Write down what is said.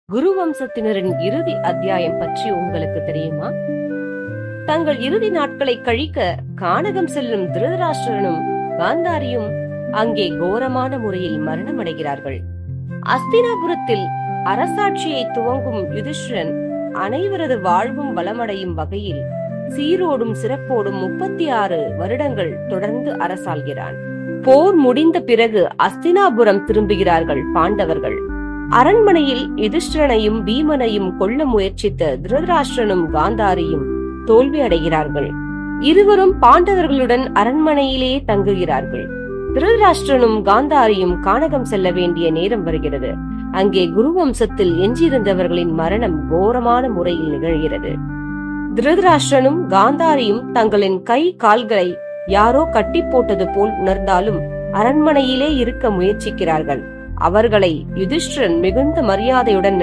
குரு வம்சத்தினரின் இறுதி அத்தியாயம் பற்றி உங்களுக்கு தெரியுமா? தங்கள் இறுதி நாட்களை கழிக்க கானகம் செல்லும் திருதராஷ்டிரனும் காந்தாரியும் அங்கே கோரமான முறையில் மரணமடைகிறார்கள். அஸ்தினாபுரத்தில் அரசாட்சியை துவங்கும் யுதிஷ்டிரன் அனைவரது வாழ்வும் வளமடையும் வகையில் சீரோடும் சிறப்போடும் 36 வருடங்கள் தொடர்ந்து அரசாள்கிறான். போர் முடிந்த பிறகு அஸ்தினாபுரம் திரும்புகிறார்கள் பாண்டவர்கள். அரண்மனையில் யுதிஷ்டிரனையும் பீமனையும் கொல்ல முயற்சித்த திருதராஷ்டிரனும் காந்தாரியும் தோல்வி அடைகிறார்கள். இருவரும் பாண்டவர்களுடன் அரண்மனையிலேயே தங்குகிறார்கள். திருதராஷ்டிரனும் காந்தாரியும் கானகம் செல்ல வேண்டிய நேரம் வருகிறது. அங்கே குருவம்சத்தில் எஞ்சியிருந்தவர்களின் மரணம் கோரமான முறையில் நிகழ்கிறது. திருதராஷ்டிரனும் காந்தாரியும் தங்களின் கை கால்களை யாரோ கட்டி போட்டது போல் உணர்ந்தாலும் அரண்மனையிலே இருக்க முயற்சிக்கிறார்கள். அவர்களை யுதிஷ்டிரன் மிகுந்த மரியாதையுடன்